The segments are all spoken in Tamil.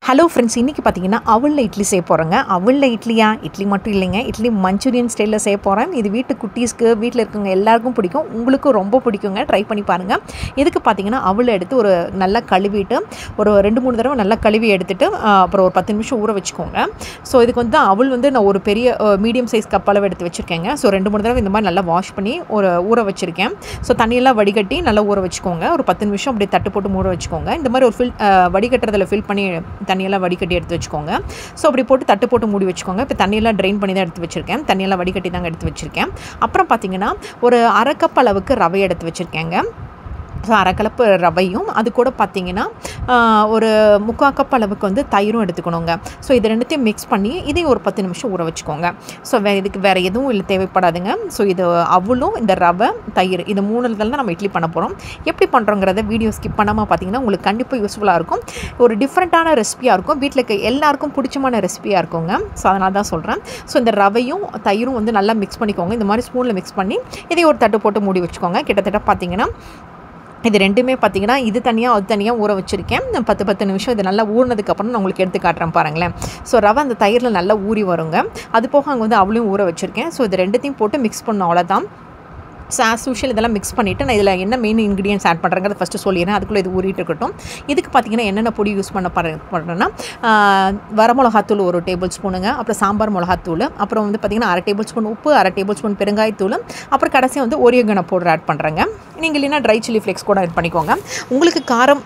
ஹலோ ஃப்ரெண்ட்ஸ், இன்றைக்கி பார்த்தீங்கன்னா அவலில் இட்லி செய்ய போகிறேங்க. அவலில் இட்லியா? இட்லி மட்டும் இல்லைங்க, இட்லி மஞ்சூரியன் ஸ்டைலில் செய்ய போகிறேன். இது வீட்டு குட்டீஸ்க்கு, வீட்டில் இருக்கவங்க எல்லாருக்கும் பிடிக்கும், உங்களுக்கும் ரொம்ப பிடிக்குங்க. ட்ரை பண்ணி பாருங்கள். இதுக்கு பார்த்தீங்கன்னா அவலை எடுத்து ஒரு நல்லா கழுவிட்டு ஒரு 2-3 தடவை நல்லா கழுவி எடுத்துகிட்டு அப்புறம் ஒரு 10 நிமிஷம் ஊற வச்சுக்கோங்க. ஸோ இதுக்கு வந்து அவல் வந்து நான் ஒரு பெரிய மீடியம் சைஸ் கப் அளவு எடுத்து வச்சுருக்கேங்க. ஸோ 2-3 தடவை இந்த மாதிரி நல்லா வாஷ் பண்ணி ஊற வச்சுருக்கேன். ஸோ தண்ணியெல்லாம் வடிகட்டி நல்லா ஊற வச்சுக்கோங்க. ஒரு 10 நிமிஷம் அப்படியே தட்டு போட்டு ஊற வச்சுக்கோங்க. இந்த மாதிரி ஒரு வடிகட்டுறதில் ஃபில் பண்ணி தண்ணியெல்லாம் வடிகட்டி எடுத்து வச்சுக்கோங்க. ஸோ அப்படி போட்டு தட்டு போட்டு மூடி வச்சுக்கோங்க. இப்போ தண்ணியெல்லாம் ட்ரெயின் பண்ணி தான் எடுத்து வச்சுருக்கேன். தண்ணியெல்லாம் வடிகட்டி தாங்க எடுத்து வச்சுருக்கேன். அப்புறம் பார்த்தீங்கன்னா ஒரு 1/2 கப் அளவுக்கு ரவை எடுத்து வச்சுருக்கேங்க. ஸோ 1/2 கப் ரவையும் அது கூட பார்த்தீங்கன்னா ஒரு 3/4 கப் அளவுக்கு வந்து தயிரும் எடுத்துக்கணுங்க. ஸோ இது ரெண்டுத்தையும் மிக்ஸ் பண்ணி இதையும் ஒரு 10 நிமிஷம் ஊற வச்சுக்கோங்க. ஸோ இதுக்கு வேறு எதுவும் இல்லை, தேவைப்படாதுங்க. ஸோ இது அவலும் இந்த ரவை தயிர் இது 3 தான் நம்ம இட்லி பண்ண போகிறோம். எப்படி பண்ணுறோங்கிறத வீடியோ ஸ்கிப் பண்ணாமல் பார்த்தீங்கன்னா உங்களுக்கு கண்டிப்பாக யூஸ்ஃபுல்லாக இருக்கும். ஒரு டிஃப்ரெண்ட்டான ரெசிபியாக இருக்கும், வீட்டில் இருக்க எல்லாருக்கும் பிடிச்சமான ரெசிபியாக இருக்குங்க. ஸோ அதனால தான் சொல்கிறேன். ஸோ இந்த ரவையும் தயிரும் வந்து நல்லா மிக்ஸ் பண்ணிக்கோங்க. இந்த மாதிரி ஸ்பூனில் மிக்ஸ் பண்ணி இதை ஒரு தட்டு போட்டு மூடி வச்சுக்கோங்க. கிட்டத்தட்ட பார்த்தீங்கன்னா இது ரெண்டுமே பார்த்தீங்கன்னா இது தனியாக அது தனியாக ஊற வச்சுருக்கேன். 10 நிமிஷம் இது நல்லா ஊறினதுக்கப்புறம் நான் உங்களுக்கு எடுத்து காட்டுறேன் பாருங்களேன். ஸோ ரவை அந்த தயிரில் நல்லா ஊறி வருங்க. அது போக அங்கே வந்து அவளையும் ஊற வச்சுருக்கேன். ஸோ இது ரெண்டுத்தையும் போட்டு மிக்ஸ் பண்ணணும், அவ்வளோதான். ஸோ ஆஸ் யூஷுவல் இதெல்லாம் மிக்ஸ் பண்ணிவிட்டு நான் இதில் என்ன மெயின் இன்க்ரீடியன்ஸ் ஆட் பண்ணுறேங்கிறத ஃபஸ்ட்டு சொல்லிடுறேன். அதுக்குள்ளே இது ஊறிட்டு இருக்கட்டும். இதுக்கு பார்த்தீங்கன்னா என்னென்ன பொடி யூஸ் பண்ணுறேன்னா வரமிளகாத்தூள் 1 டேபிள் ஸ்பூனுங்க, அப்புறம் சாம்பார் மிளகாத்தூள், அப்புறம் வந்து பார்த்திங்கன்னா 1/2 டேபிள் ஸ்பூன் உப்பு, 1/2 டேபிள் ஸ்பூன் பெருங்காயத்தூள், அப்புறம் கடைசியாக வந்து ஒரியோகனோ பவுடர் ஆட் பண்ணுறேங்க. நீங்கள் இல்லைன்னா ட்ரை சில்லி ஃப்ளேக்ஸ் கூட ஆட் பண்ணிக்கோங்க. உங்களுக்கு காரம்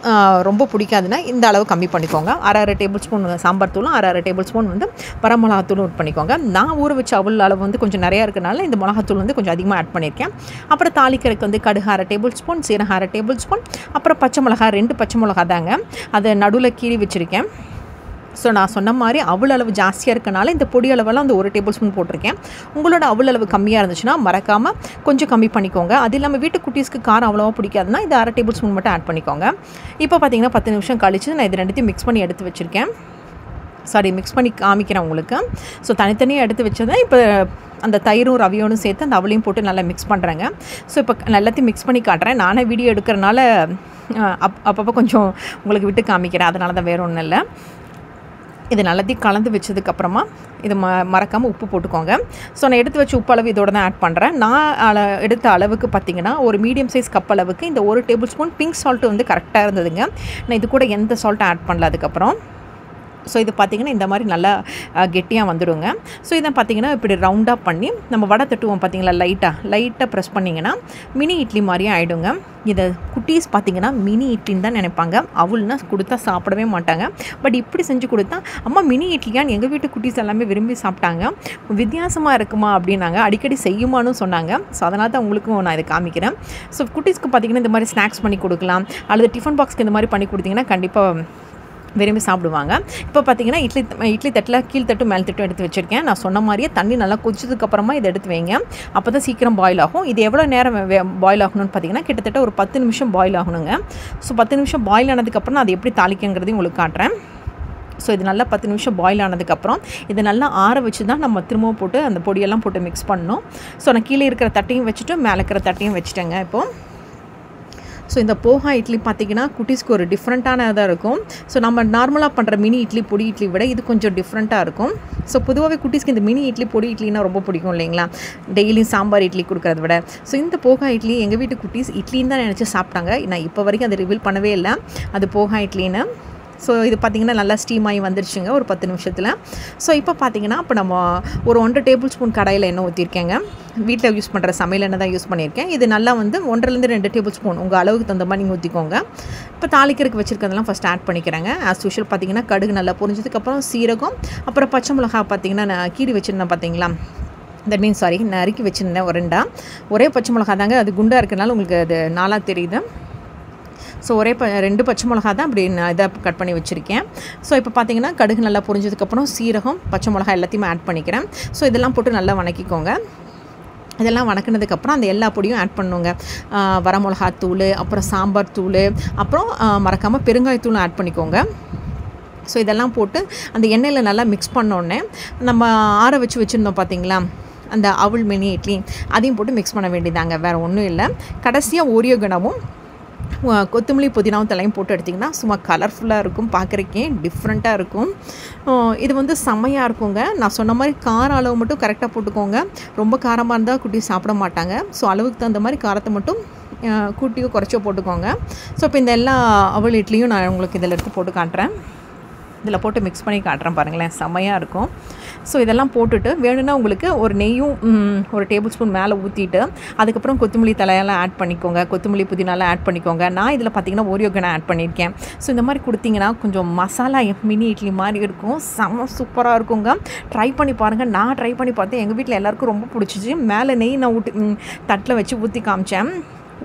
ரொம்ப பிடிக்காதுன்னா இந்த அளவு கம்மி பண்ணிக்கோங்க. 1/2 டேபிள் ஸ்பூன் சாம்பார் தூளும் 1/2 டேபிள் ஸ்பூன் வந்து வரமிளகாத்தூளும் ஆட் பண்ணிக்கோங்க. நான் ஊற வச்ச அவல் அளவு வந்து கொஞ்சம் நிறையா இருக்கனால இந்த மிளகாத்தூள் வந்து கொஞ்சம் அதிகமாக ஆட் பண்ணியிருக்கேன். அப்புறம் தாளிக்கிறதுக்கு வந்து கடுகு 1/2 டேபிள் ஸ்பூன், சீரகம் 1/2 டேபிள் ஸ்பூன், அப்புறம் பச்சை மிளகா 2 பச்சை மிளகா தாங்க, அதை நடுவில் கீறி வச்சுருக்கேன். ஸோ நான் சொன்ன மாதிரி அவல் அளவு ஜாஸ்தியாக இருக்கனால இந்த பொடி அளவெல்லாம் அந்த 1 டேபிள் ஸ்பூன் போட்டிருக்கேன். உங்களோட அவல் அளவு கம்மியாக இருந்துச்சுன்னா மறக்காமல் கொஞ்சம் கம்மி பண்ணிக்கோங்க. அது இல்லாமல் வீட்டு குட்டீஸ்க்கு காரம் அவ்வளோவா பிடிக்காதுன்னா இந்த 1/2 டேபிள் ஸ்பூன் மட்டும் ஆட் பண்ணிக்கோங்க. இப்போ பார்த்தீங்கன்னா 10 நிமிஷம் கழிச்சு நான் இது ரெண்டுத்தையும் மிக்ஸ் பண்ணி எடுத்து வச்சுருக்கேன். மிக்ஸ் பண்ணி காமிக்கிறேன் உங்களுக்கு. ஸோ தனித்தனியாக எடுத்து வச்சதை இப்போ அந்த தயிரும் ரவியோடும் சேர்த்து அந்த அவளையும் போட்டு நல்லா மிக்ஸ் பண்ணுறேங்க. ஸோ இப்போ எல்லாத்தையும் மிக்ஸ் பண்ணி காட்டுறேன். நானே வீடியோ எடுக்கிறனால அப்பப்போ கொஞ்சம் உங்களுக்கு விட்டு காமிக்கிறேன், அதனால தான் வேறு ஒன்றும் இல்லை. இது நல்லாத்தையும் கலந்து வச்சதுக்கப்புறமா இது மறக்காமல் உப்பு போட்டுக்கோங்க. ஸோ நான் எடுத்து வச்ச உப்பு அளவு இதோட தான் ஆட் பண்ணுறேன். நான் எடுத்த அளவுக்கு பார்த்திங்கன்னா ஒரு மீடியம் சைஸ் கப் அளவுக்கு இந்த 1 டேபிள் ஸ்பூன் பிங்க் சால்ட்டு வந்து கரெக்டாக இருந்ததுங்க. நான் இது கூட எந்த சால்ட்டும் ஆட் பண்ணல அதுக்கப்புறம். ஸோ இது பார்த்திங்கன்னா இந்த மாதிரி நல்லா கெட்டியாக வந்துடுங்க. ஸோ இதை பார்த்திங்கன்னா இப்படி ரவுண்டாக பண்ணி நம்ம வடை தட்டுவோம் பார்த்திங்களா, லைட்டாக ப்ரெஸ் பண்ணிங்கன்னா மினி இட்லி மாதிரியே ஆகிடுங்க. இதை குட்டீஸ் பார்த்திங்கன்னா மினி இட்லின்னு தான் நினைப்பாங்க. அவள்னா கொடுத்தா சாப்பிடவே மாட்டாங்க. பட் இப்படி செஞ்சு கொடுத்தா அம்மா மினி இட்லியான்னு எங்கள் வீட்டு குட்டீஸ் எல்லாமே விரும்பி சாப்பிட்டாங்க. வித்தியாசமாக இருக்குமா அப்படின்னாங்க, அடிக்கடி செய்யுமான்னு சொன்னாங்க. ஸோ அதனால தான் உங்களுக்கும் நான் இதை காமிக்கிறேன். ஸோ குட்டீஸ்க்கு பார்த்திங்கன்னா இந்த மாதிரி ஸ்நாக்ஸ் பண்ணி கொடுக்கலாம், அல்லது டிஃபன் பாக்ஸ்க்கு இந்த மாதிரி பண்ணி கொடுத்திங்கன்னா கண்டிப்பாக விரும்பி சாப்பிடுவாங்க. இப்போ பார்த்தீங்கன்னா இட்லி தட்டில் கீழ் தட்டும் மேல் தட்டும் எடுத்து வச்சுருக்கேன். நான் சொன்ன மாதிரியே தண்ணி நல்லா கொதிச்சதுக்கப்புறமா இதை எடுத்து வைங்க. அப்போ தான் சீக்கிரம் பாயில் ஆகும். இது எவ்வளோ நேரம் பாயில் ஆகணும்னு பார்த்தீங்கன்னா கிட்டத்தட்ட ஒரு 10 நிமிஷம் பாயில் ஆகணுங்க. ஸோ 10 நிமிஷம் பாயில் ஆனதுக்கப்புறம் நான் அதை எப்படி தாளிக்கங்கிறதையும் உங்களுக்கு காட்டுறேன். ஸோ இது நல்லா 10 நிமிஷம் பாயில் ஆனதுக்கப்புறம் இதை நல்லா ஆற வச்சு தான் நம்ம திரும்பவும் போட்டு அந்த பொடியெல்லாம் போட்டு மிக்ஸ் பண்ணணும். ஸோ நான் கீழே இருக்கிற தட்டையும் வச்சுட்டு மேலே இருக்கிற தட்டையும் வச்சுட்டேங்க இப்போது. ஸோ இந்த போஹா இட்லி பார்த்திங்கன்னா குட்டீஸ்க்கு ஒரு டிஃப்ரெண்ட்டான இதாக இருக்கும். ஸோ நம்ம நார்மலாக பண்ணுற மினி இட்லி பொடி இட்லி விட இது கொஞ்சம் டிஃப்ரெண்ட்டாக இருக்கும். ஸோ பொதுவாகவே குட்டீஸ்க்கு இந்த மினி இட்லி பொடி இட்லினா ரொம்ப பிடிக்கும் இல்லைங்களா, டெய்லியும் சாம்பார் இட்லி கொடுக்குறத விட. ஸோ இந்த போஹா இட்லி எங்கள் வீட்டு குட்டீஸ் இட்லின்னு தான் நினச்சி சாப்பிட்டாங்க. நான் இப்போ வரைக்கும் அதை ரிவீல் பண்ணவே இல்லை அது போஹா இட்லின்னு. ஸோ இது பார்த்திங்கன்னா நல்லா ஸ்டீம் ஆகி வந்துருச்சுங்க ஒரு 10 நிமிஷத்தில். ஸோ இப்போ பார்த்திங்கன்னா இப்போ நம்ம ஒரு 1 டேபிள் ஸ்பூன் கடாயில் எண்ணெய் ஊற்றிருக்கேங்க. வீட்டில் யூஸ் பண்ணுற சமையல் எண்ணெய் தான் யூஸ் பண்ணியிருக்கேன். இது நல்லா வந்து 1-2 டேபிள் ஸ்பூன் உங்கள் அளவுக்கு தகுந்த மாதிரி நீங்கள் ஊற்றிக்கோங்க. இப்போ தாளிக்கிறதுக்கு வச்சுருக்கிறதெல்லாம் ஃபஸ்ட் ஆட் பண்ணிக்கிறேங்க. ஆஸ் யூஷுவல் பார்த்திங்கன்னா கடுகு நல்லா பொரிஞ்சதுக்கப்புறம் சீரகம், அப்புறம் பச்சை மிளகா பார்த்திங்கன்னா நான் கீறி வச்சுருந்தேன் பார்த்தீங்களா, தட் மீன்ஸ் நறுக்கி வச்சுருந்தேன் ஒரே பச்சை மிளகா தாங்க, அது குண்டாக இருக்கிறனால உங்களுக்கு அது நாளாக தெரியுது. ஸோ 2 பச்சை மிளகா தான் அப்படி நான் இதாக கட் பண்ணி வச்சுருக்கேன். ஸோ இப்போ பார்த்தீங்கன்னா கடுகு நல்லா பொரிஞ்சதுக்கப்புறம் சீரகம் பச்சை மிளகா எல்லாத்தையுமே ஆட் பண்ணிக்கிறேன். ஸோ இதெல்லாம் போட்டு நல்லா வணக்கிக்கோங்க. இதெல்லாம் வணக்கினதுக்கப்புறம் அந்த எல்லா பொடியும் ஆட் பண்ணுங்க. வரமிளகாத்தூள், அப்புறம் சாம்பார் தூள், அப்புறம் மறக்காமல் பெருங்காயத்தூளும் ஆட் பண்ணிக்கோங்க. ஸோ இதெல்லாம் போட்டு அந்த எண்ணெயில் நல்லா மிக்ஸ் பண்ணோடனே நம்ம ஆற வச்சுருந்தோம் பார்த்தீங்களா அந்த அவல் மினி இட்லி, அதையும் போட்டு மிக்ஸ் பண்ண வேண்டியதாங்க, வேறு ஒன்றும் இல்லை. கடைசியாக ஒரியோகனோவும் கொத்தமல்லி புதினாவும் தலையும் போட்டு எடுத்திங்கன்னா சும்மா கலர்ஃபுல்லாக இருக்கும், பார்க்குறக்கே டிஃப்ரெண்ட்டாக இருக்கும். இது வந்து செம்மையாக இருக்குங்க. நான் சொன்ன மாதிரி கார அளவு மட்டும் கரெக்டாக போட்டுக்கோங்க. ரொம்ப காரமாக இருந்தால் குட்டி சாப்பிட மாட்டாங்க. ஸோ அளவுக்கு தகுந்த மாதிரி காரத்தை மட்டும் கூட்டியோ குறைச்சோ போட்டுக்கோங்க. ஸோ இப்போ இந்த எல்லா அவல் இட்லியும் நான் உங்களுக்கு இதில் எடுத்து போட்டு காட்டுறேன். இதில் போட்டு மிக்ஸ் பண்ணி காட்டுறேன் பாருங்களேன், செம்மையாக இருக்கும். ஸோ இதெல்லாம் போட்டுட்டு வேணும்னா உங்களுக்கு ஒரு நெய்யும் ஒரு டேபிள் ஸ்பூன் மேலே ஊற்றிட்டு அதுக்கப்புறம் கொத்தமல்லி தலையெல்லாம் ஆட் பண்ணிக்கோங்க, கொத்தமல்லி புதினாலாம் ஆட் பண்ணிக்கோங்க. நான் இதில் பார்த்திங்கன்னா ஓரியோகனை ஆட் பண்ணியிருக்கேன். ஸோ இந்த மாதிரி கொடுத்திங்கன்னா கொஞ்சம் மசாலா மினி இட்லி மாதிரி இருக்கும், செம்ம சூப்பராக இருக்குங்க. ட்ரை பண்ணி பாருங்கள். நான் ட்ரை பண்ணி பார்த்தேன், எங்கள் வீட்டில் எல்லாேருக்கும் ரொம்ப பிடிச்சிச்சு. மேலே நெய் நான் தட்டில் வச்சு ஊற்றி காமிச்சேன்,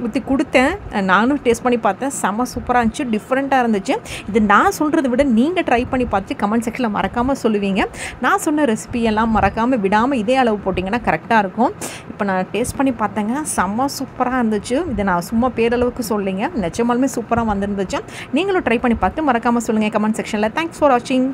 ஊற்றி கொடுத்தேன். நானும் டேஸ்ட் பண்ணி பார்த்தேன், செம்ம சூப்பராக இருந்துச்சு, டிஃப்ரெண்ட்டாக இருந்துச்சு. இது நான் சொல்கிறத விட நீங்கள் ட்ரை பண்ணி பார்த்து கமெண்ட் செக்ஷனில் மறக்காமல் சொல்லுவீங்க. நான் சொன்ன ரெசிபியெல்லாம் மறக்காமல் விடாமல் இதே அளவு போட்டிங்கன்னா கரெக்டாக இருக்கும். இப்போ நான் டேஸ்ட் பண்ணி பார்த்தேங்க, செம்ம சூப்பராக இருந்துச்சு. இதை நான் சும்மா பேரளவுக்கு சொல்லிங்க, நிஜமாலுமே சூப்பராக வந்துருந்துச்சு. நீங்களும் ட்ரை பண்ணி பார்த்து மறக்காமல் சொல்லுங்கள் கமெண்ட் செக்ஷனில். தேங்க்ஸ் ஃபார் வாட்சிங்.